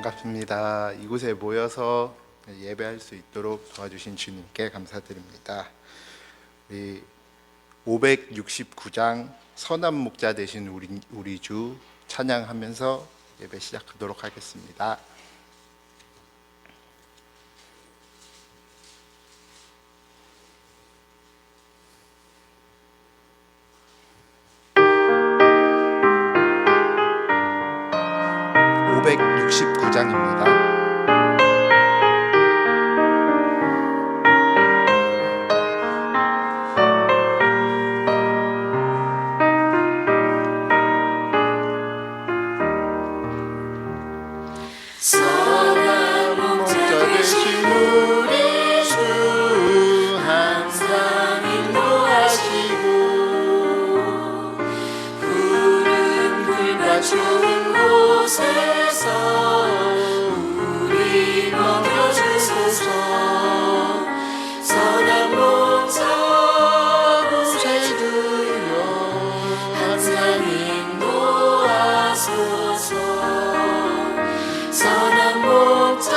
반갑습니다. 이곳에 모여서 예배할 수 있도록 도와주신 주님께 감사드립니다. 우리 569장 선한 목자 되신 우리 주 찬양하면서 예배 시작하도록 하겠습니다. (569장입니다) 선한 목자 되신 우리 주 항상 인도하시고 푸른 풀과 좋은 곳에서 우리 먹여주소서. 선한 목자 구세주여 항상 인도하소서. 선한 목자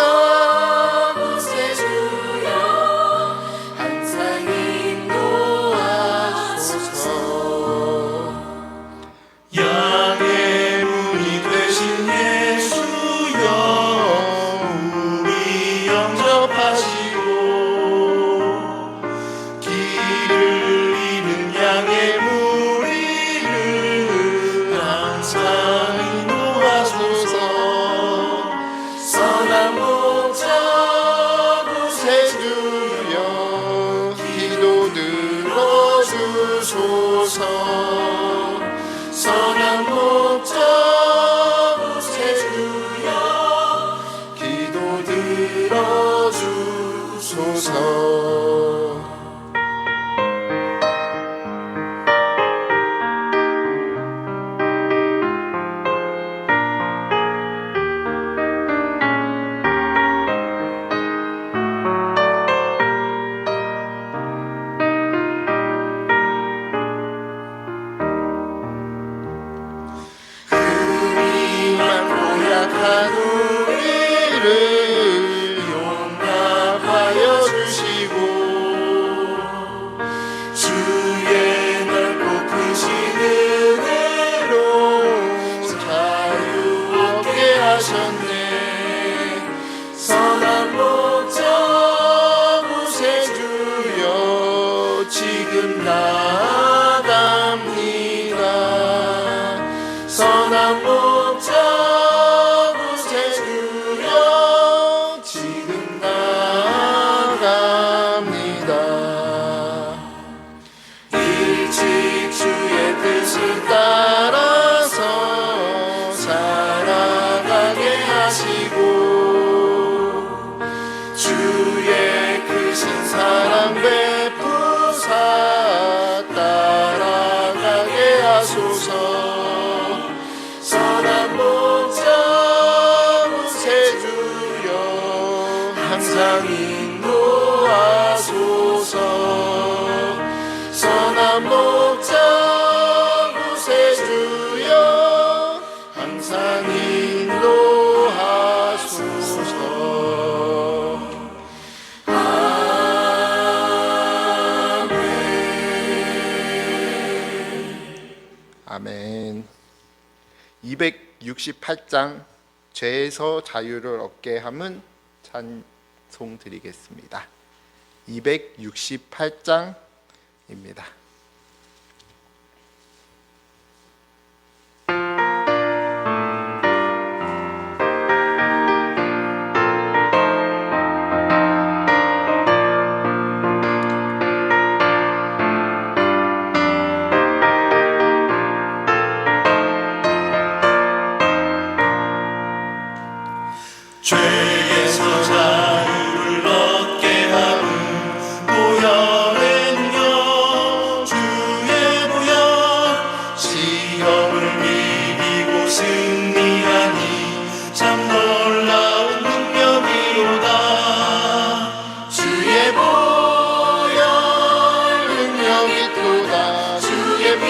구세주여 항상 인도하소서. 양의 문이 되신 예수여 우리 영접하시고 길을 잃은 양의 무리를 항상 인도하소서. 선한 목자 구세주여 기도 들어주소서. 선한 목자 구세주여 기도 들어주소서. 우리만 고약한 우리를 용납하여 주시고 주의 넓고 크신 은혜로 자유 얻게 하셨네. 선한 목자 구세주여 지금 나아갑니다. 선한 목자 구세주여 지금 나아갑니다. 일찍 주의 뜻을 따라서 살아가게 하시고 주의 크신 사랑 베푸사 따라가게 하소서. 선한 목자 구세주여 항상 인도하소서. 선한 목자 구세주여 항상 인도하소서. 아멘. 268장 죄에서 자유를 얻게 함은 찬송 드리겠습니다. 268장입니다. 죄에서 자유를 얻게 함은 보혈은요 주의 보혈. 시험을 이기고 승리하니 참 놀라운 능력이로다. 주의 보혈 능력이 도다. 주의 피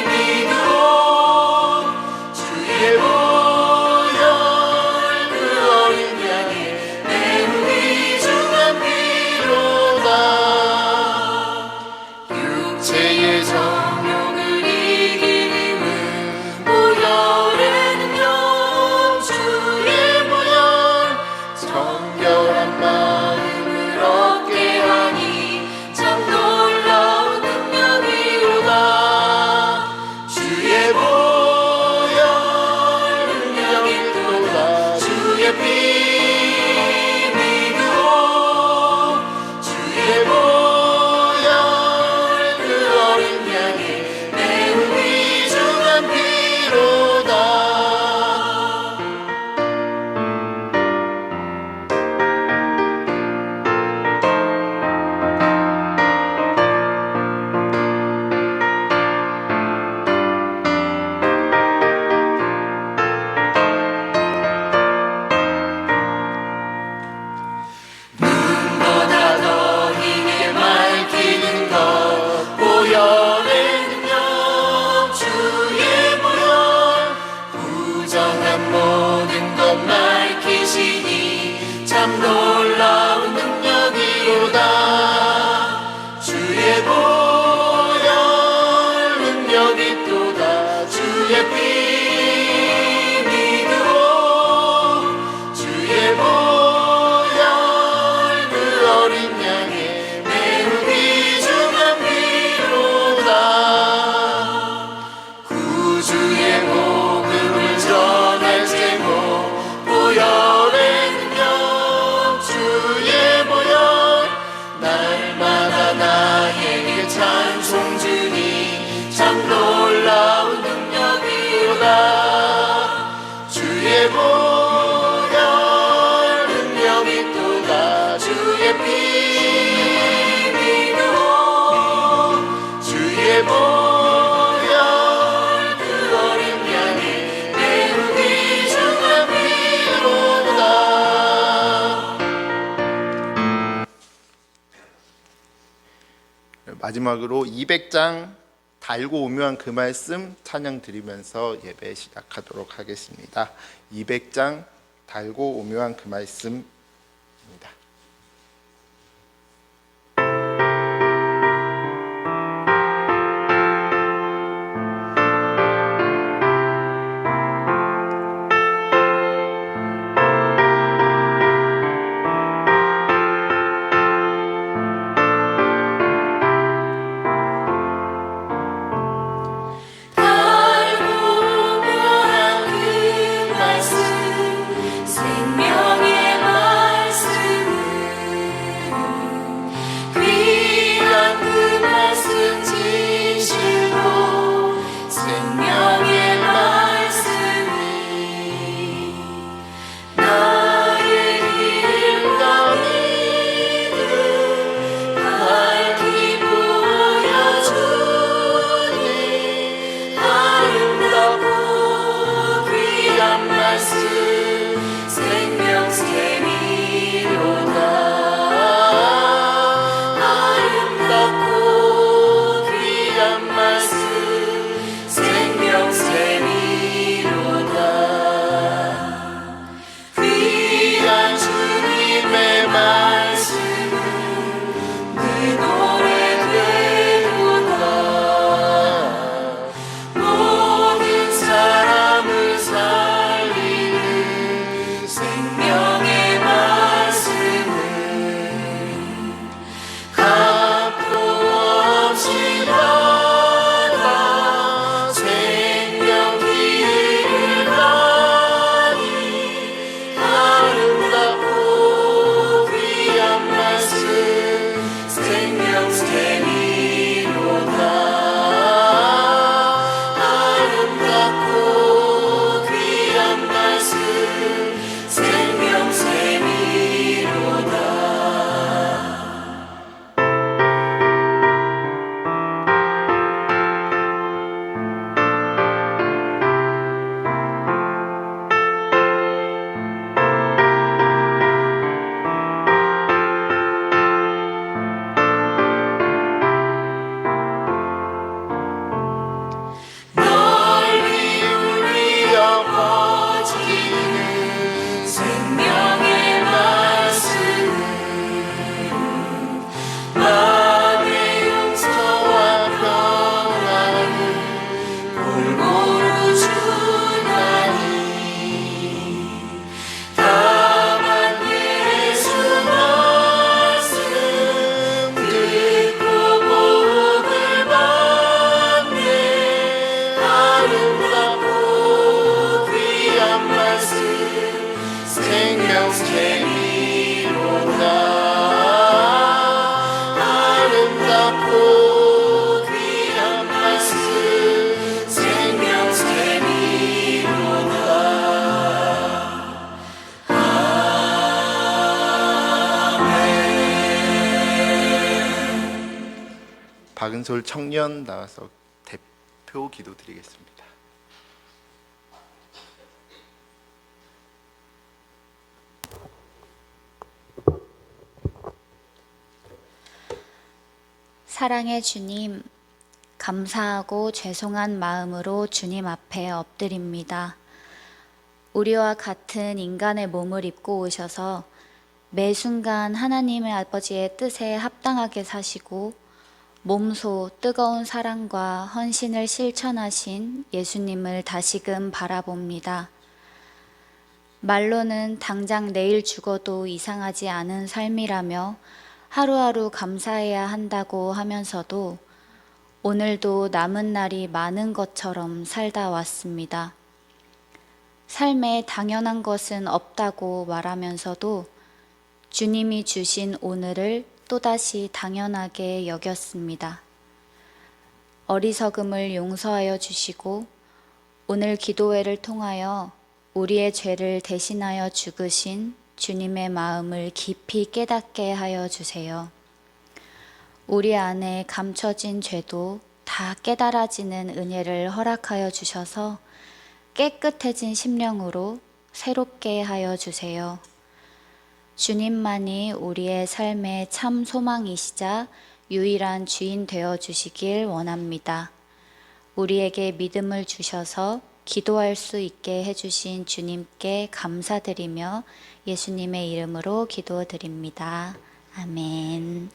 믿어 주의 보혈 참 놀라운 능력이로다. 주의 보혈 능력이 또다. 주의 피 믿으오. 주의 보혈 그 어린 양의 매우 귀중한 피로다. 구주의 복음을 전할 제목 보혈의 능력. 주의 보혈 날마다 나에게 찬송 주니 참 놀라운 능력이로다. 주의 보혈 능력이 또다. 주의 피 믿으오. 주의 보혈 그 어린 양의 매우 귀중한 피로다. 마지막으로 200장 달고 오묘한 그 말씀 찬양 드리면서 예배 시작하도록 하겠습니다. 200장 달고 오묘한 그 말씀입니다. 생명의 말씀 박은솔 청년 나와서 대표 기도 드리겠습니다. 사랑의 주님, 감사하고 죄송한 마음으로 주님 앞에 엎드립니다. 우리와 같은 인간의 몸을 입고 오셔서 매 순간 하나님의 아버지의 뜻에 합당하게 사시고 몸소 뜨거운 사랑과 헌신을 실천하신 예수님을 다시금 바라봅니다. 말로는 당장 내일 죽어도 이상하지 않은 삶이라며 하루하루 감사해야 한다고 하면서도 오늘도 남은 날이 많은 것처럼 살다 왔습니다. 삶에 당연한 것은 없다고 말하면서도 주님이 주신 오늘을 또다시 당연하게 여겼습니다. 어리석음을 용서하여 주시고 오늘 기도회를 통하여 우리의 죄를 대신하여 죽으신 주님의 마음을 깊이 깨닫게 하여 주세요. 우리 안에 감춰진 죄도 다 깨달아지는 은혜를 허락하여 주셔서 깨끗해진 심령으로 새롭게 하여 주세요. 주님만이 우리의 삶의 참 소망이시자 유일한 주인 되어 주시길 원합니다. 우리에게 믿음을 주셔서 기도할 수 있게 해주신 주님께 감사드리며 예수님의 이름으로 기도드립니다. 아멘.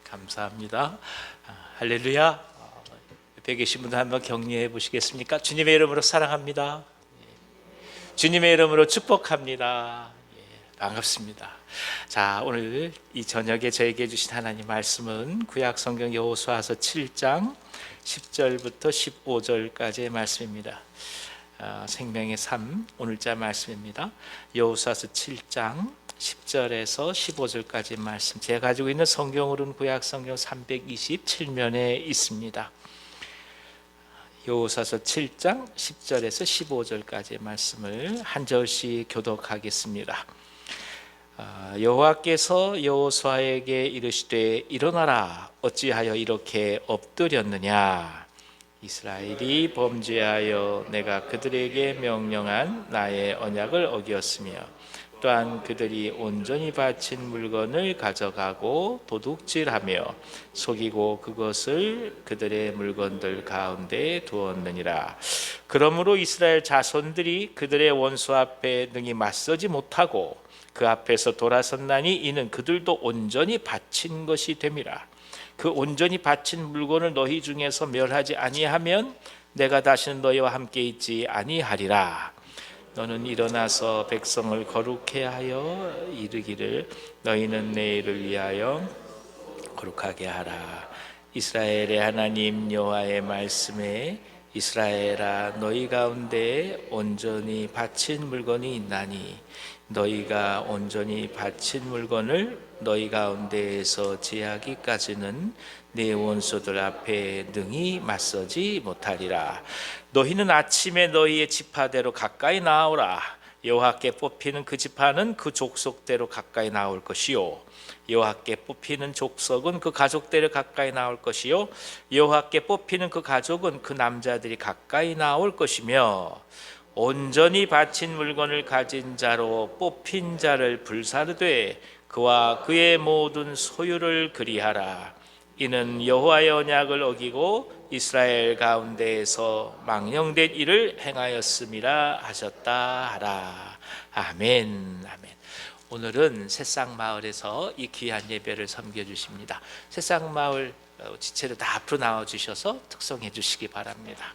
감사합니다. 할렐루야. 옆에 계신 분들 한번 격려해 보시겠습니까? 주님의 이름으로 사랑합니다. 주님의 이름으로 축복합니다. 반갑습니다. 자, 오늘 이 저녁에 저에게 주신 하나님 말씀은 구약 성경 여호수아서 7장 10절부터 15절까지의 말씀입니다. 생명의 삶 오늘자 말씀입니다. 여호수아서 7장 10절에서 15절까지 말씀. 제가 가지고 있는 성경으로는 구약 성경 327면에 있습니다. 여호수아서 7장 10절에서 15절까지의 말씀을 한 절씩 교독하겠습니다. 여호와께서 여호수아에게 이르시되 일어나라, 어찌하여 이렇게 엎드렸느냐. 이스라엘이 범죄하여 내가 그들에게 명령한 나의 언약을 어기었으며 또한 그들이 온전히 바친 물건을 가져가고 도둑질하며 속이고 그것을 그들의 물건들 가운데 두었느니라. 그러므로 이스라엘 자손들이 그들의 원수 앞에 능히 맞서지 못하고 그 앞에서 돌아섰나니 이는 그들도 온전히 바친 것이 됨이라. 그 온전히 바친 물건을 너희 중에서 멸하지 아니하면 내가 다시는 너희와 함께 있지 아니하리라. 너는 일어나서 백성을 거룩해 하여 이르기를 너희는 내일을 위하여 거룩하게 하라. 이스라엘의 하나님 여호와의 말씀에 이스라엘아, 너희 가운데 온전히 바친 물건이 있나니 너희가 온전히 바친 물건을 너희 가운데에서 제하기까지는 네 원수들 앞에 능히 맞서지 못하리라. 너희는 아침에 너희의 지파대로 가까이 나오라. 여호와께 뽑히는 그 지파는 그 족속대로 가까이 나올 것이요 여호와께 뽑히는 족속은 그 가족대로 가까이 나올 것이요 여호와께 뽑히는 그 가족은 그 남자들이 가까이 나올 것이며 온전히 바친 물건을 가진 자로 뽑힌 자를 불사르되 그와 그의 모든 소유를 그리하라. 이는 여호와의 언약을 어기고 이스라엘 가운데에서 망령된 일을 행하였음이라 하셨다 하라. 아멘. 아멘. 오늘은 새싹마을에서 이 귀한 예배를 섬겨주십니다. 새싹마을 지체를 다 앞으로 나와주셔서 특성해 주시기 바랍니다.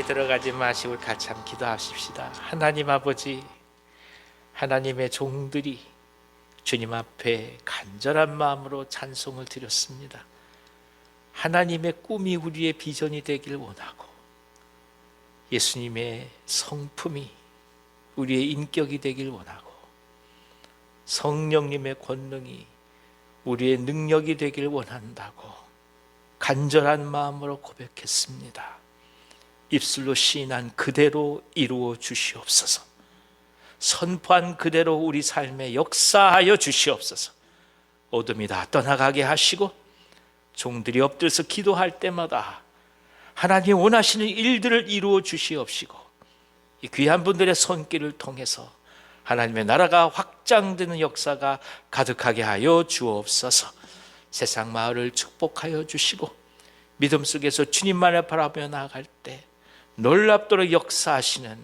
기도에 들어가지 마시고 같이 한번 기도하십시다. 하나님 아버지, 하나님의 종들이 주님 앞에 간절한 마음으로 찬송을 드렸습니다. 하나님의 꿈이 우리의 비전이 되길 원하고 예수님의 성품이 우리의 인격이 되길 원하고 성령님의 권능이 우리의 능력이 되길 원한다고 간절한 마음으로 고백했습니다. 입술로 시인한 그대로 이루어 주시옵소서. 선포한 그대로 우리 삶에 역사하여 주시옵소서. 어둠이 다 떠나가게 하시고 종들이 엎드려서 기도할 때마다 하나님 원하시는 일들을 이루어 주시옵시고 이 귀한 분들의 손길을 통해서 하나님의 나라가 확장되는 역사가 가득하게 하여 주옵소서. 세상 마을을 축복하여 주시고 믿음 속에서 주님만을 바라보며 나아갈 때 놀랍도록 역사하시는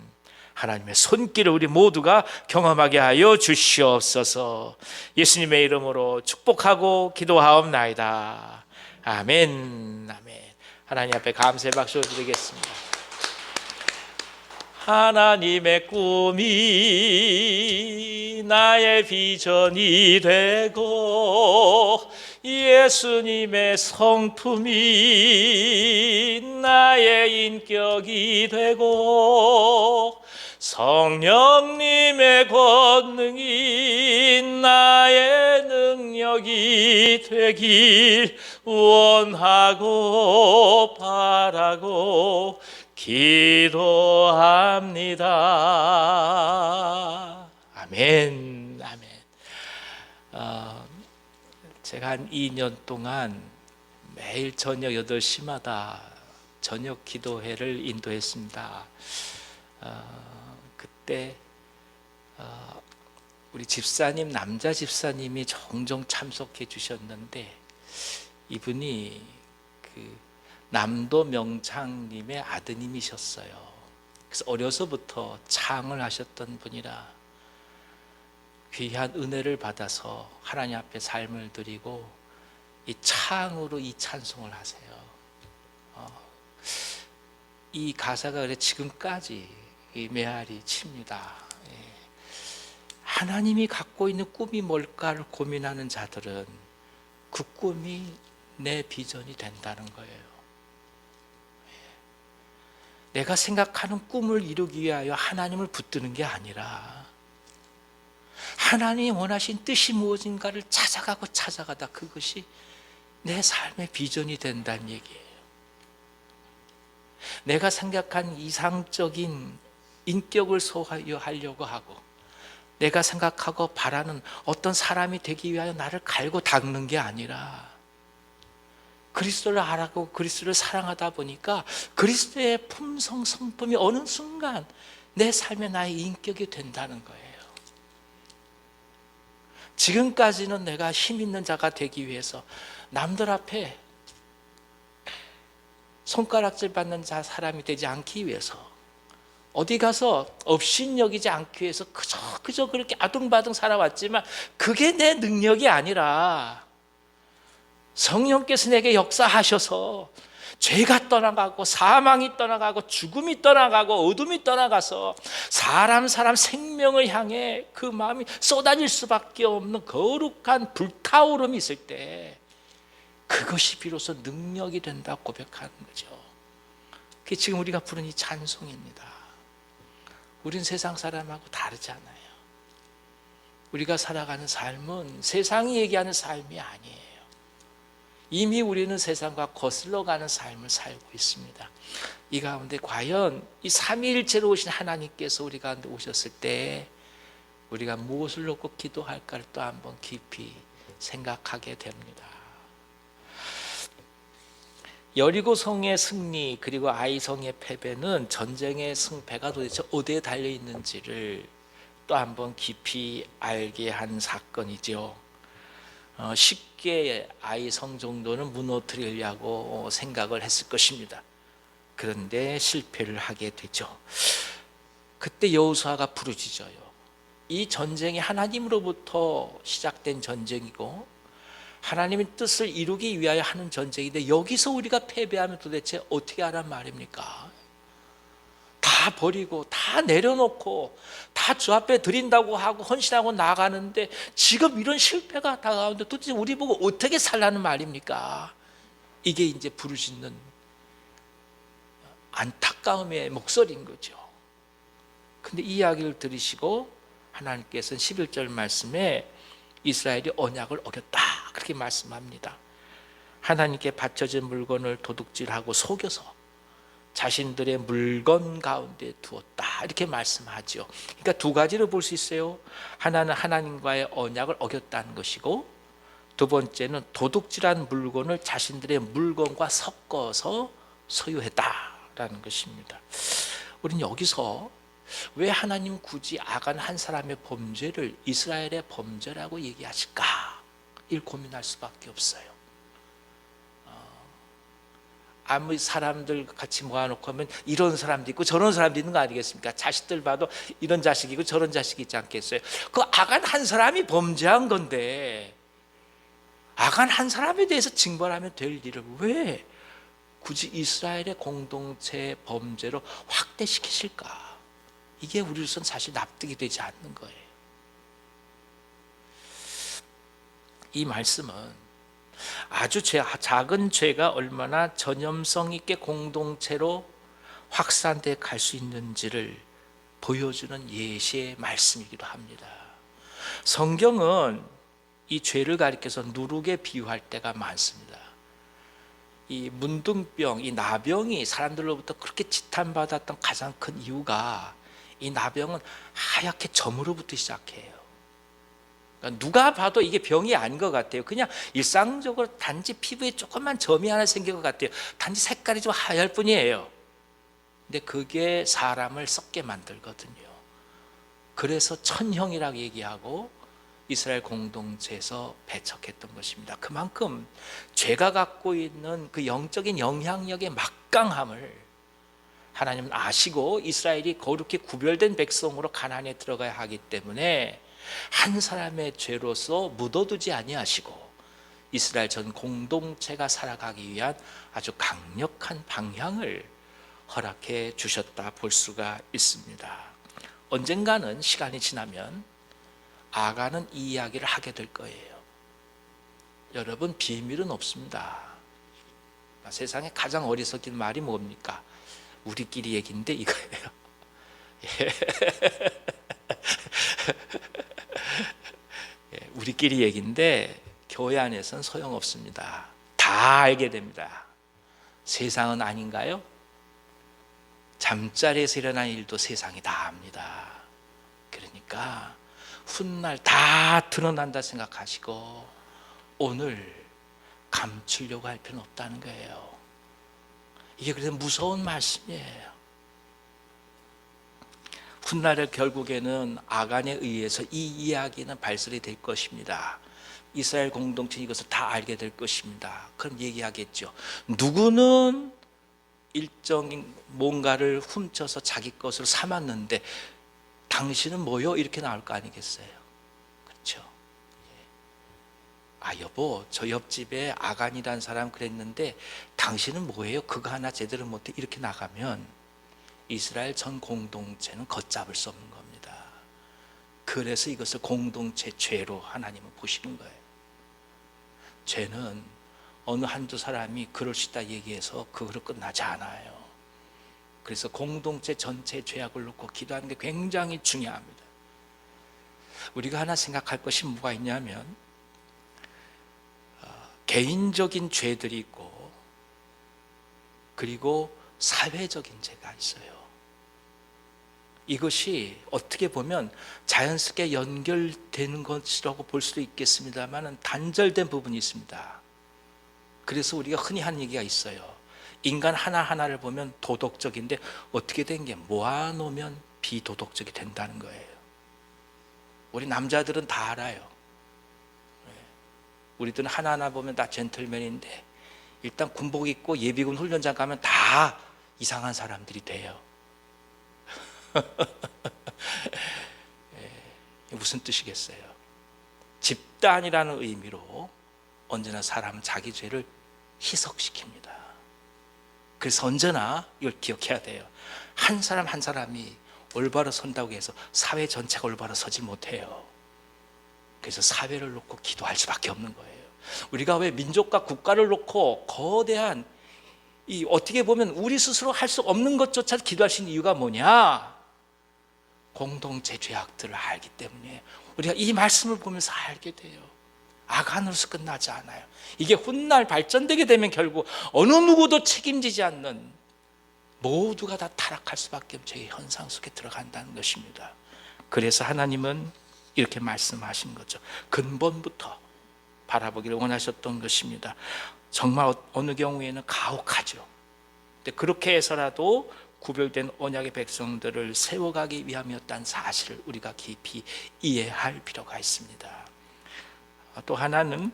하나님의 손길을 우리 모두가 경험하게 하여 주시옵소서. 예수님의 이름으로 축복하고 기도하옵나이다. 아멘. 아멘. 하나님 앞에 감사의 박수 드리겠습니다. 하나님의 꿈이 나의 비전이 되고 예수님의 성품이 나의 인격이 되고 성령님의 권능이 나의 능력이 되길 원하고 바라고 기도합니다. 아멘. 아멘. 제가 한 2년 동안 매일 저녁 8시마다 저녁 기도회를 인도했습니다. 그때 우리 집사님, 남자 집사님이 종종 참석해 주셨는데 이분이 남도 명창님의 아드님이셨어요. 그래서 어려서부터 창을 하셨던 분이라 귀한 은혜를 받아서 하나님 앞에 삶을 드리고 이 창으로 이 찬송을 하세요. 이 가사가 그래 지금까지 이 메아리 칩니다. 하나님이 갖고 있는 꿈이 뭘까를 고민하는 자들은 그 꿈이 내 비전이 된다는 거예요. 내가 생각하는 꿈을 이루기 위하여 하나님을 붙드는 게 아니라 하나님이 원하신 뜻이 무엇인가를 찾아가다 그것이 내 삶의 비전이 된다는 얘기예요. 내가 생각한 이상적인 인격을 소화하려고 하고 내가 생각하고 바라는 어떤 사람이 되기 위하여 나를 갈고 닦는 게 아니라 그리스도를 알아고 그리스도를 사랑하다 보니까 그리스도의 품성 성품이 어느 순간 내 삶의 나의 인격이 된다는 거예요. 지금까지는 내가 힘 있는 자가 되기 위해서 남들 앞에 손가락질 받는 사람이 되지 않기 위해서 어디 가서 업신여기지 않기 위해서 그저 그렇게 아둥바둥 살아왔지만 그게 내 능력이 아니라 성령께서 내게 역사하셔서 죄가 떠나가고 사망이 떠나가고 죽음이 떠나가고 어둠이 떠나가서 사람 생명을 향해 그 마음이 쏟아질 수밖에 없는 거룩한 불타오름이 있을 때 그것이 비로소 능력이 된다 고백하는 거죠. 그게 지금 우리가 부르는 이 찬송입니다. 우린 세상 사람하고 다르잖아요. 우리가 살아가는 삶은 세상이 얘기하는 삶이 아니에요. 이미 우리는 세상과 거슬러 가는 삶을 살고 있습니다. 이 가운데 과연 이 삼위일체로 오신 하나님께서 우리 가운데 오셨을 때 우리가 무엇을 놓고 기도할까를 또 한번 깊이 생각하게 됩니다. 여리고성의 승리 그리고 아이성의 패배는 전쟁의 승패가 도대체 어디에 달려 있는지를 또 한번 깊이 알게 한 사건이죠. 쉽게 아이성 정도는 무너뜨리려고 생각을 했을 것입니다. 그런데 실패를 하게 되죠. 그때 여호수아가 부르짖어요. 이 전쟁이 하나님으로부터 시작된 전쟁이고 하나님의 뜻을 이루기 위하여 하는 전쟁인데 여기서 우리가 패배하면 도대체 어떻게 하란 말입니까? 다 버리고 다 내려놓고 다 주 앞에 드린다고 하고 헌신하고 나가는데 지금 이런 실패가 다가오는데 도대체 우리 보고 어떻게 살라는 말입니까? 이게 이제 부르짖는 안타까움의 목소리인 거죠. 근데 이 이야기를 들으시고 하나님께서는 11절 말씀에 이스라엘이 언약을 어겼다 그렇게 말씀합니다. 하나님께 바쳐진 물건을 도둑질하고 속여서 자신들의 물건 가운데 두었다 이렇게 말씀하죠. 그러니까 두 가지를 볼 수 있어요. 하나는 하나님과의 언약을 어겼다는 것이고, 두 번째는 도둑질한 물건을 자신들의 물건과 섞어서 소유했다라는 것입니다. 우리는 여기서 왜 하나님 굳이 아간 한 사람의 범죄를 이스라엘의 범죄라고 얘기하실까? 이를 고민할 수밖에 없어요. 아무리 사람들 같이 모아놓고 하면 이런 사람도 있고 저런 사람도 있는 거 아니겠습니까? 자식들 봐도 이런 자식이고 저런 자식이 있지 않겠어요? 그 아간 한 사람이 범죄한 건데 아간 한 사람에 대해서 징벌하면 될 일을 왜 굳이 이스라엘의 공동체 범죄로 확대시키실까? 이게 우리로서는 사실 납득이 되지 않는 거예요. 이 말씀은 아주 작은 죄가 얼마나 전염성 있게 공동체로 확산돼 갈 수 있는지를 보여주는 예시의 말씀이기도 합니다. 성경은 이 죄를 가리켜서 누룩에 비유할 때가 많습니다. 이 문둥병, 이 나병이 사람들로부터 그렇게 지탄받았던 가장 큰 이유가 이 나병은 하얗게 점으로부터 시작해요. 그러니까 누가 봐도 이게 병이 아닌 것 같아요. 그냥 일상적으로 단지 피부에 조그만 점이 하나 생긴 것 같아요. 단지 색깔이 좀 하얄 뿐이에요. 근데 그게 사람을 썩게 만들거든요. 그래서 천형이라고 얘기하고 이스라엘 공동체에서 배척했던 것입니다. 그만큼 죄가 갖고 있는 그 영적인 영향력의 막강함을 하나님은 아시고 이스라엘이 거룩히 구별된 백성으로 가나안에 들어가야 하기 때문에 한 사람의 죄로서 묻어두지 아니하시고 이스라엘 전 공동체가 살아가기 위한 아주 강력한 방향을 허락해 주셨다 볼 수가 있습니다. 언젠가는 시간이 지나면 아간은 이 이야기를 하게 될 거예요. 여러분, 비밀은 없습니다. 세상에 가장 어리석인 말이 뭡니까? 우리끼리 얘기인데 이거예요. 우리끼리 얘기인데 교회 안에서는 소용없습니다. 다 알게 됩니다. 세상은 아닌가요? 잠자리에서 일어난 일도 세상이 다 압니다. 그러니까 훗날 다 드러난다 생각하시고 오늘 감추려고 할 필요는 없다는 거예요. 이게 그래서 무서운 말씀이에요. 훗날에 결국에는 아간에 의해서 이 이야기는 발설이 될 것입니다. 이스라엘 공동체 이것을 다 알게 될 것입니다. 그럼 얘기하겠죠. 누구는 일정인 뭔가를 훔쳐서 자기 것으로 삼았는데 당신은 뭐요? 이렇게 나올 거 아니겠어요? 그렇죠? 아 여보, 저 옆집에 아간이라는 사람 그랬는데 당신은 뭐예요? 그거 하나 제대로 못해. 이렇게 나가면 이스라엘 전 공동체는 걷잡을 수 없는 겁니다. 그래서 이것을 공동체 죄로 하나님은 보시는 거예요. 죄는 어느 한두 사람이 그럴 수 있다 얘기해서 그거로 끝나지 않아요. 그래서 공동체 전체의 죄악을 놓고 기도하는 게 굉장히 중요합니다. 우리가 하나 생각할 것이 뭐가 있냐면 개인적인 죄들이 있고 그리고 사회적인 죄가 있어요. 이것이 어떻게 보면 자연스럽게 연결되는 것이라고 볼 수도 있겠습니다만 단절된 부분이 있습니다. 그래서 우리가 흔히 하는 얘기가 있어요. 인간 하나하나를 보면 도덕적인데 어떻게 된 게 모아놓으면 비도덕적이 된다는 거예요. 우리 남자들은 다 알아요. 우리들은 하나하나 보면 다 젠틀맨인데 일단 군복 입고 예비군 훈련장 가면 다 이상한 사람들이 돼요. 무슨 뜻이겠어요? 집단이라는 의미로 언제나 사람은 자기 죄를 희석시킵니다. 그래서 언제나 이걸 기억해야 돼요. 한 사람 한 사람이 올바로 선다고 해서 사회 전체가 올바로 서지 못해요. 그래서 사회를 놓고 기도할 수밖에 없는 거예요. 우리가 왜 민족과 국가를 놓고 거대한 어떻게 보면 우리 스스로 할 수 없는 것조차 기도할 수 있는 이유가 뭐냐? 공동체 죄악들을 알기 때문에 우리가 이 말씀을 보면서 알게 돼요. 악한으로서 끝나지 않아요. 이게 훗날 발전되게 되면 결국 어느 누구도 책임지지 않는, 모두가 다 타락할 수밖에 없는 저희 현상 속에 들어간다는 것입니다. 그래서 하나님은 이렇게 말씀하신 거죠. 근본부터 바라보기를 원하셨던 것입니다. 정말 어느 경우에는 가혹하죠. 근데 그렇게 해서라도 구별된 언약의 백성들을 세워가기 위함이었다는 사실을 우리가 깊이 이해할 필요가 있습니다. 또 하나는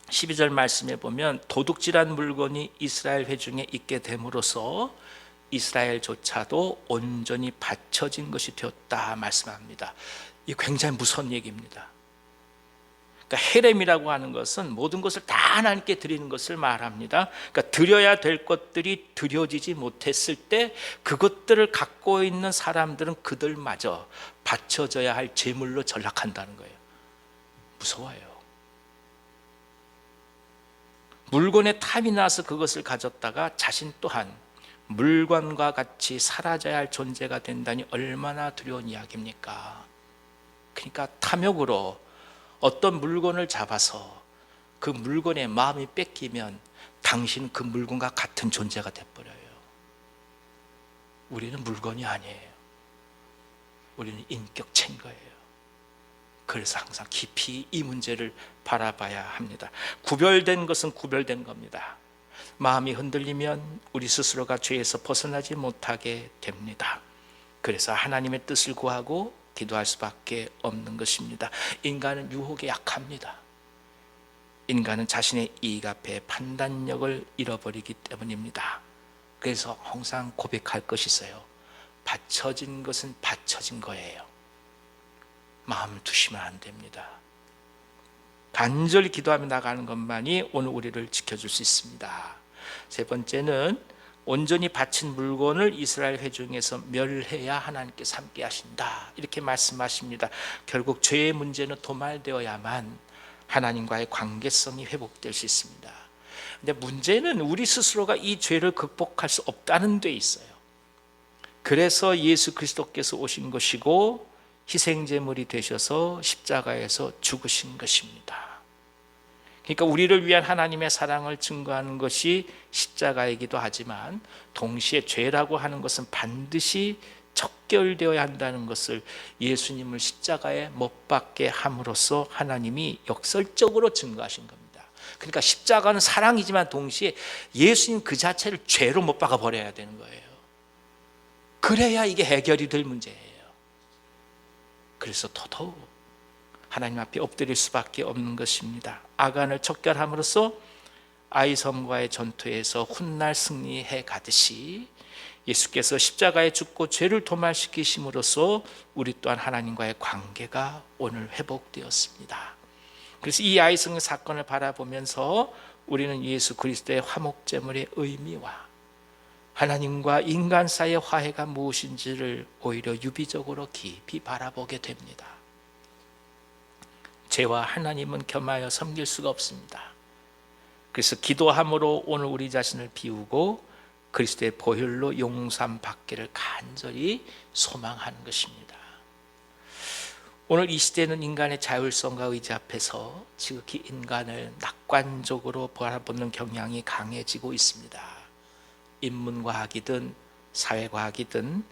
12절 말씀에 보면 도둑질한 물건이 이스라엘 회중에 있게 됨으로써 이스라엘조차도 온전히 바쳐진 것이 되었다 말씀합니다. 이 굉장히 무서운 얘기입니다. 그러니까 헤렘이라고 하는 것은 모든 것을 다 하나님께 드리는 것을 말합니다. 그러니까 드려야 될 것들이 드려지지 못했을 때 그것들을 갖고 있는 사람들은 그들마저 바쳐져야 할 제물로 전락한다는 거예요. 무서워요. 물건에 탐이 나서 그것을 가졌다가 자신 또한 물건과 같이 사라져야 할 존재가 된다니 얼마나 두려운 이야기입니까? 그러니까 탐욕으로 어떤 물건을 잡아서 그 물건에 마음이 뺏기면 당신은 그 물건과 같은 존재가 돼버려요. 우리는 물건이 아니에요. 우리는 인격체인 거예요. 그래서 항상 깊이 이 문제를 바라봐야 합니다. 구별된 것은 구별된 겁니다. 마음이 흔들리면 우리 스스로가 죄에서 벗어나지 못하게 됩니다. 그래서 하나님의 뜻을 구하고 기도할 수밖에 없는 것입니다. 인간은 유혹에 약합니다. 인간은 자신의 이익 앞에 판단력을 잃어버리기 때문입니다. 그래서 항상 고백할 것이 있어요. 바쳐진 것은 바쳐진 거예요. 마음을 두시면 안 됩니다. 간절히 기도하며 나가는 것만이 오늘 우리를 지켜줄 수 있습니다. 세 번째는 온전히 바친 물건을 이스라엘 회중에서 멸해야 하나님께서 함께 하신다, 이렇게 말씀하십니다. 결국 죄의 문제는 도말되어야만 하나님과의 관계성이 회복될 수 있습니다. 근데 문제는 우리 스스로가 이 죄를 극복할 수 없다는 데 있어요. 그래서 예수 그리스도께서 오신 것이고 희생제물이 되셔서 십자가에서 죽으신 것입니다. 그러니까 우리를 위한 하나님의 사랑을 증거하는 것이 십자가이기도 하지만 동시에 죄라고 하는 것은 반드시 척결되어야 한다는 것을 예수님을 십자가에 못 박게 함으로써 하나님이 역설적으로 증거하신 겁니다. 그러니까 십자가는 사랑이지만 동시에 예수님 그 자체를 죄로 못 박아 버려야 되는 거예요. 그래야 이게 해결이 될 문제예요. 그래서 더더욱 하나님 앞에 엎드릴 수밖에 없는 것입니다. 아간을 척결함으로써 아이섬과의 전투에서 훗날 승리해 가듯이 예수께서 십자가에 죽고 죄를 도말시키심으로써 우리 또한 하나님과의 관계가 오늘 회복되었습니다. 그래서 이 아이섬의 사건을 바라보면서 우리는 예수 그리스도의 화목제물의 의미와 하나님과 인간 사이의 화해가 무엇인지를 오히려 유비적으로 깊이 바라보게 됩니다. 죄와 하나님은 겸하여 섬길 수가 없습니다. 그래서 기도함으로 오늘 우리 자신을 비우고 그리스도의 보혈로 용서함 받기를 간절히 소망하는 것입니다. 오늘 이 시대는 인간의 자율성과 의지 앞에서 지극히 인간을 낙관적으로 바라보는 경향이 강해지고 있습니다. 인문과학이든 사회과학이든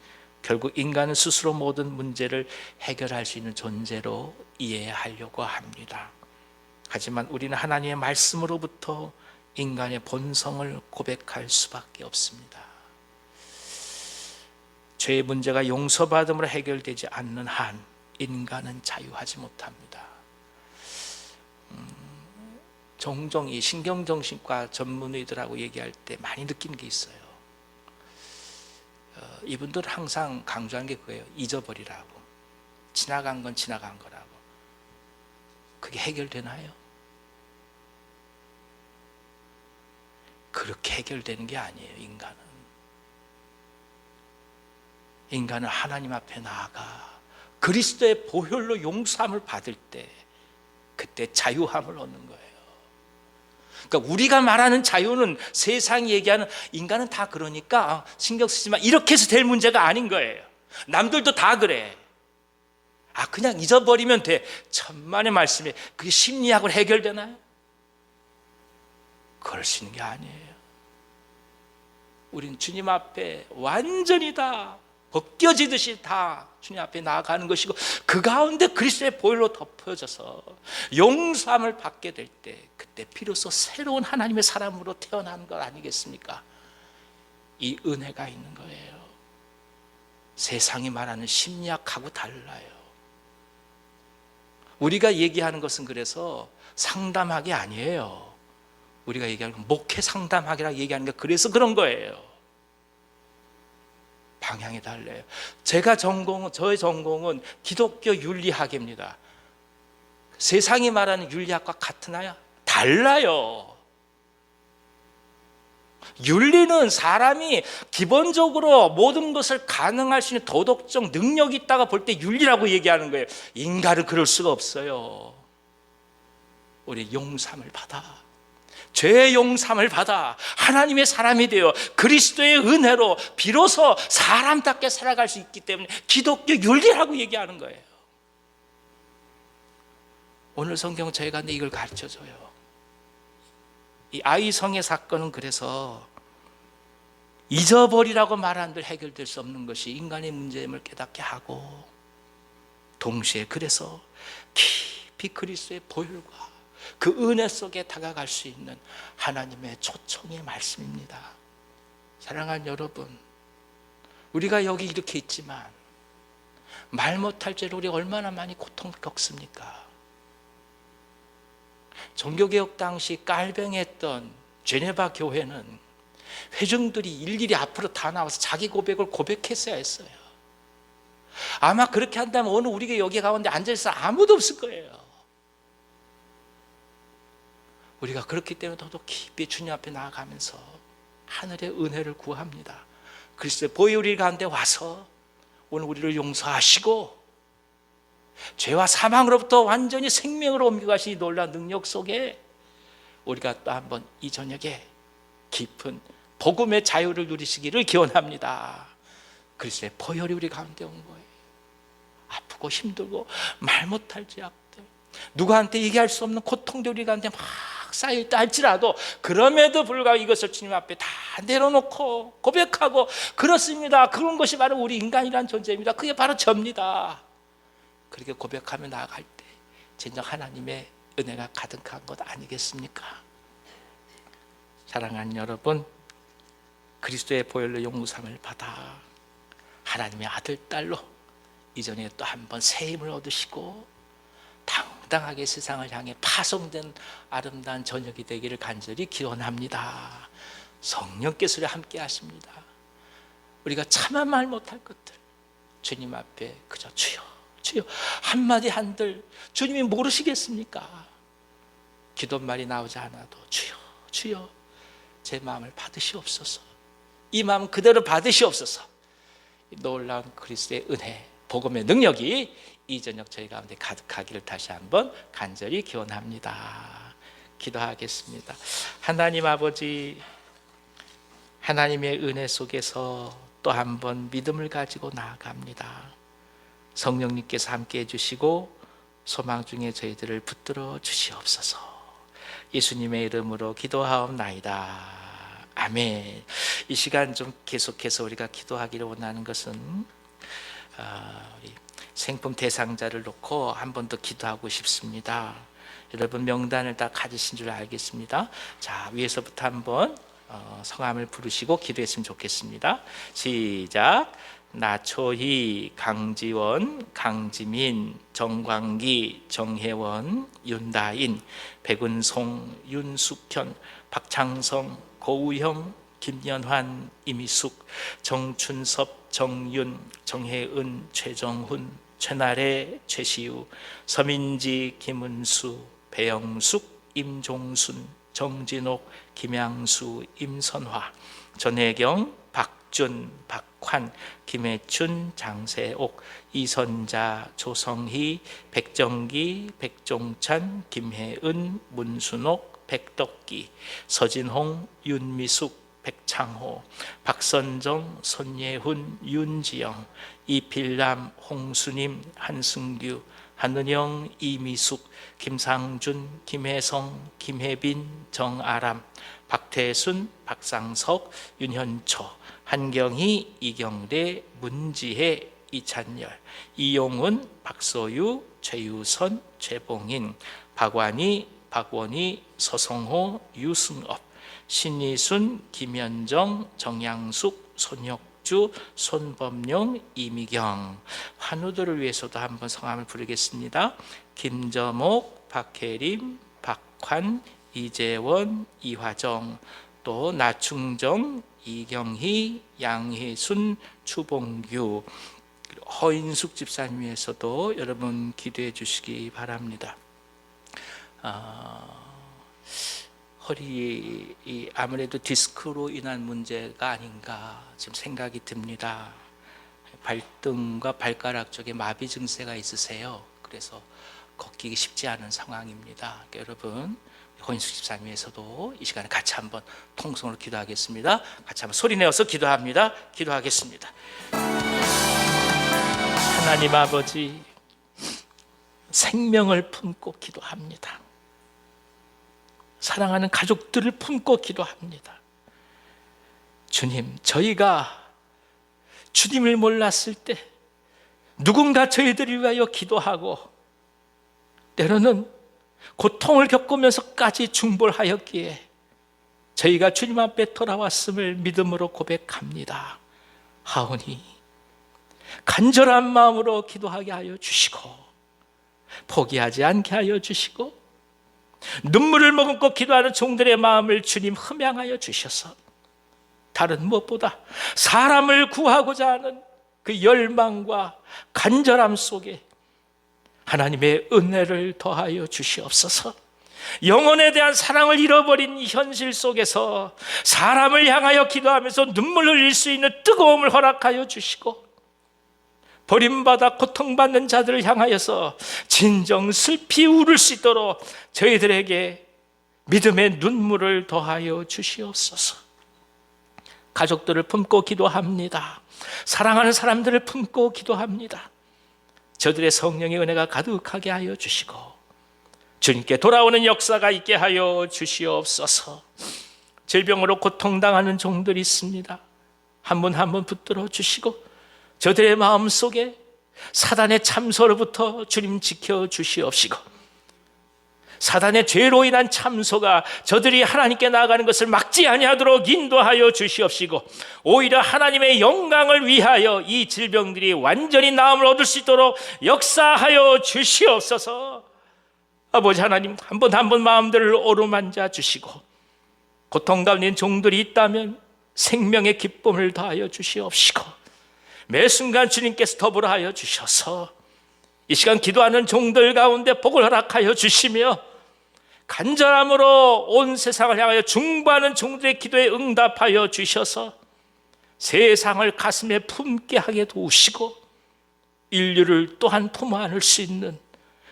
결국 인간은 스스로 모든 문제를 해결할 수 있는 존재로 이해하려고 합니다. 하지만 우리는 하나님의 말씀으로부터 인간의 본성을 고백할 수밖에 없습니다. 죄의 문제가 용서받음으로 해결되지 않는 한 인간은 자유하지 못합니다. 종종 이 신경정신과 전문의들하고 얘기할 때 많이 느끼는 게 있어요. 이분들은 항상 강조하는 게 그거예요. 잊어버리라고. 지나간 건 지나간 거라고. 그게 해결되나요? 그렇게 해결되는 게 아니에요, 인간은. 인간은 하나님 앞에 나아가 그리스도의 보혈로 용서함을 받을 때 그때 자유함을 얻는 거예요. 그러니까 우리가 말하는 자유는 세상이 얘기하는 인간은 다 그러니까 신경 쓰지 마 이렇게 해서 될 문제가 아닌 거예요. 남들도 다 그래. 그냥 잊어버리면 돼. 천만의 말씀에 그게 심리학으로 해결되나요? 그럴 수 있는 게 아니에요. 우린 주님 앞에 완전히 다 벗겨지듯이 다 주님 앞에 나아가는 것이고 그 가운데 그리스도의 보혈로 덮여져서 용서함을 받게 될 때 그때 비로소 새로운 하나님의 사람으로 태어나는 것 아니겠습니까? 이 은혜가 있는 거예요. 세상이 말하는 심리학하고 달라요. 우리가 얘기하는 것은 그래서 상담학이 아니에요. 우리가 얘기하는 건 목회 상담학이라고 얘기하는 게 그래서 그런 거예요. 방향이 달라요. 저의 전공은 기독교 윤리학입니다. 세상이 말하는 윤리학과 같으나요? 달라요. 윤리는 사람이 기본적으로 모든 것을 가능할 수 있는 도덕적 능력이 있다가 볼 때 윤리라고 얘기하는 거예요. 인간은 그럴 수가 없어요. 우리 용서함을 받아, 죄의 용서함을 받아 하나님의 사람이 되어 그리스도의 은혜로 비로소 사람답게 살아갈 수 있기 때문에 기독교 윤리라고 얘기하는 거예요. 오늘 성경 저희가 이걸 가르쳐줘요. 이 아이성의 사건은 그래서 잊어버리라고 말한들 해결될 수 없는 것이 인간의 문제임을 깨닫게 하고 동시에 그래서 깊이 그리스도의 보혈과 그 은혜 속에 다가갈 수 있는 하나님의 초청의 말씀입니다. 사랑하는 여러분, 우리가 여기 이렇게 있지만 말 못할 죄로 우리 얼마나 많이 고통을 겪습니까? 종교개혁 당시 깔병했던 제네바 교회는 회중들이 일일이 앞으로 다 나와서 자기 고백을 고백했어야 했어요. 아마 그렇게 한다면 오늘 우리가 여기 가운데 앉아있어 아무도 없을 거예요. 우리가 그렇기 때문에 더더욱 깊이 주님 앞에 나아가면서 하늘의 은혜를 구합니다. 그리스도의 보혈 우리 가운데 와서 오늘 우리를 용서하시고 죄와 사망으로부터 완전히 생명으로 옮겨가신 놀라운 능력 속에 우리가 또 한번 이 저녁에 깊은 복음의 자유를 누리시기를 기원합니다. 그리스도의 보혈이 우리 가운데 온 거예요. 아프고 힘들고 말 못할 죄악들, 누구한테 얘기할 수 없는 고통들 우리 가운데 막 쌓여있다 할지라도 그럼에도 불구하고 이것을 주님 앞에 다 내려놓고 고백하고 그렇습니다. 그런 것이 바로 우리 인간이라는 존재입니다. 그게 바로 접니다. 그렇게 고백하며 나아갈 때 진정 하나님의 은혜가 가득한 것 아니겠습니까? 사랑하는 여러분, 그리스도의 보혈로 용서함을 받아 하나님의 아들, 딸로 이전에 또 한 번 새 힘을 얻으시고 당당하게 세상을 향해 파송된 아름다운 저녁이 되기를 간절히 기원합니다. 성령께서 함께 하십니다. 우리가 차마 말 못할 것들 주님 앞에 그저 주여 주여 한마디 한들 주님이 모르시겠습니까? 기도말이 나오지 않아도 주여 주여 제 마음을 받으시옵소서, 이 마음 그대로 받으시옵소서. 놀라운 그리스도의 은혜, 복음의 능력이 이 저녁 저희 가운데 가득하기를 다시 한번 간절히 기원합니다. 기도하겠습니다. 하나님 아버지, 하나님의 은혜 속에서 또 한 번 믿음을 가지고 나아갑니다. 성령님께서 함께 해주시고 소망 중에 저희들을 붙들어 주시옵소서. 예수님의 이름으로 기도하옵나이다. 아멘. 이 시간 좀 계속해서 우리가 기도하기를 원하는 것은 우리 생품 대상자를 놓고 한 번 더 기도하고 싶습니다. 여러분 명단을 다 가지신 줄 알겠습니다. 자, 위에서부터 한번 성함을 부르시고 기도했으면 좋겠습니다. 시작. 나초희, 강지원, 강지민, 정광기, 정혜원, 윤다인, 백은송, 윤숙현, 박창성, 고우형, 김연환, 이미숙, 정춘섭, 정윤, 정혜은, 최정훈, 최나래, 최시우, 서민지, 김은수, 배영숙, 임종순, 정진옥, 김양수, 임선화, 전혜경, 박 박준, 박환, 김혜춘, 장세옥, 이선자, 조성희, 백정기, 백종찬, 김혜은, 문순옥, 백덕기, 서진홍, 윤미숙, 백창호, 박선정, 손예훈, 윤지영, 이필남, 홍수님, 한승규, 한은영, 이미숙, 김상준, 김혜성, 김혜빈, 정아람, 박태순, 박상석, 윤현초, 한경희, 이경대, 문지혜, 이찬열, 이용훈, 박소유, 최유선, 최봉인, 박완희, 박원희, 서성호, 유승업, 신이순, 김현정, 정양숙, 손혁주, 손범용, 이미경. 환우들을 위해서도 한번 성함을 부르겠습니다. 김저목, 박혜림, 박환, 이재원, 이화정, 또 나충정, 이경희, 양혜순, 추봉규, 허인숙 집사님 위해서도 여러분 기도해 주시기 바랍니다. 허리 아무래도 디스크로 인한 문제가 아닌가 지금 생각이 듭니다. 발등과 발가락 쪽에 마비 증세가 있으세요. 그래서 걷기 쉽지 않은 상황입니다. 그러니까 여러분 허인숙 집사님에서도 이 시간에 같이 한번 통성으로 기도하겠습니다. 같이 한번 소리 내어서 기도합니다. 기도하겠습니다. 하나님 아버지, 생명을 품고 기도합니다. 사랑하는 가족들을 품고 기도합니다. 주님, 저희가 주님을 몰랐을 때 누군가 저희들을 위하여 기도하고 때로는 고통을 겪으면서까지 중보하였기에 저희가 주님 앞에 돌아왔음을 믿음으로 고백합니다. 하오니 간절한 마음으로 기도하게 하여 주시고 포기하지 않게 하여 주시고 눈물을 머금고 기도하는 종들의 마음을 주님 흠양하여 주셔서 다른 무엇보다 사람을 구하고자 하는 그 열망과 간절함 속에 하나님의 은혜를 더하여 주시옵소서. 영혼에 대한 사랑을 잃어버린 현실 속에서 사람을 향하여 기도하면서 눈물을 흘릴 수 있는 뜨거움을 허락하여 주시고 버림받아 고통받는 자들을 향하여서 진정 슬피 울을 수 있도록 저희들에게 믿음의 눈물을 더하여 주시옵소서. 가족들을 품고 기도합니다. 사랑하는 사람들을 품고 기도합니다. 저들의 성령의 은혜가 가득하게 하여 주시고 주님께 돌아오는 역사가 있게 하여 주시옵소서. 질병으로 고통당하는 종들이 있습니다. 한 분 한 분 붙들어 주시고 저들의 마음속에 사단의 참소로부터 주님 지켜주시옵시고 사단의 죄로 인한 참소가 저들이 하나님께 나아가는 것을 막지 아니하도록 인도하여 주시옵시고 오히려 하나님의 영광을 위하여 이 질병들이 완전히 나음을 얻을 수 있도록 역사하여 주시옵소서. 아버지 하나님, 한 번 한 번 마음들을 어루만져 주시고 고통 가운데 종들이 있다면 생명의 기쁨을 더하여 주시옵시고 매 순간 주님께서 더불어 하여 주셔서 이 시간 기도하는 종들 가운데 복을 허락하여 주시며 간절함으로 온 세상을 향하여 중보하는 종들의 기도에 응답하여 주셔서 세상을 가슴에 품게 하게 도우시고 인류를 또한 품어 안을 수 있는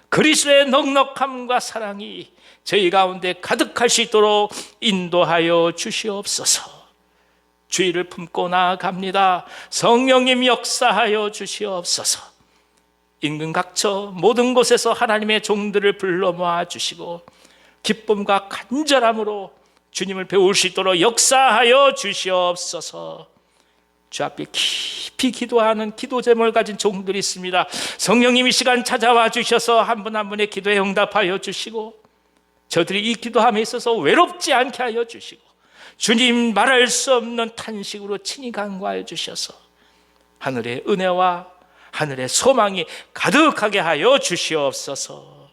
그리스도의 넉넉함과 사랑이 저희 가운데 가득할 수 있도록 인도하여 주시옵소서. 주의를 품고 나아갑니다. 성령님 역사하여 주시옵소서. 인근 각처 모든 곳에서 하나님의 종들을 불러 모아 주시고 기쁨과 간절함으로 주님을 배울 수 있도록 역사하여 주시옵소서. 주 앞에 깊이 기도하는 기도 제목을 가진 종들이 있습니다. 성령님 이 시간 찾아와 주셔서 한 분 한 분의 기도에 응답하여 주시고 저들이 이 기도함에 있어서 외롭지 않게 하여 주시고 주님 말할 수 없는 탄식으로 친히 간구하여 주셔서 하늘의 은혜와 하늘의 소망이 가득하게 하여 주시옵소서.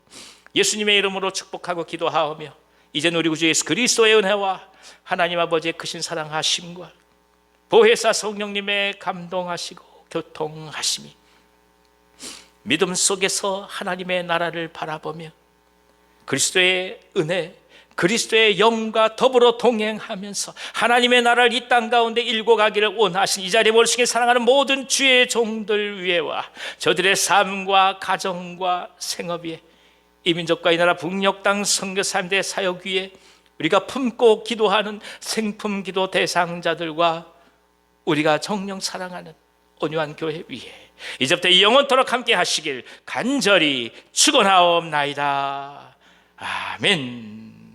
예수님의 이름으로 축복하고 기도하오며 이제는 우리 구주 예수 그리스도의 은혜와 하나님 아버지의 크신 사랑하심과 보혜사 성령님의 감동하시고 교통하심이 믿음 속에서 하나님의 나라를 바라보며 그리스도의 은혜, 그리스도의 영과 더불어 동행하면서 하나님의 나라를 이 땅 가운데 일궈 가기를 원하신 이 자리에 모시게 사랑하는 모든 주의 종들 위에와 저들의 삶과 가정과 생업 위에 이 민족과 이 나라 북녘 땅 선교사님들의 사역 위에 우리가 품고 기도하는 생품 기도 대상자들과 우리가 정령 사랑하는 온유한 교회 위에 이제부터 영원토록 함께 하시길 간절히 축원하옵나이다. 아멘.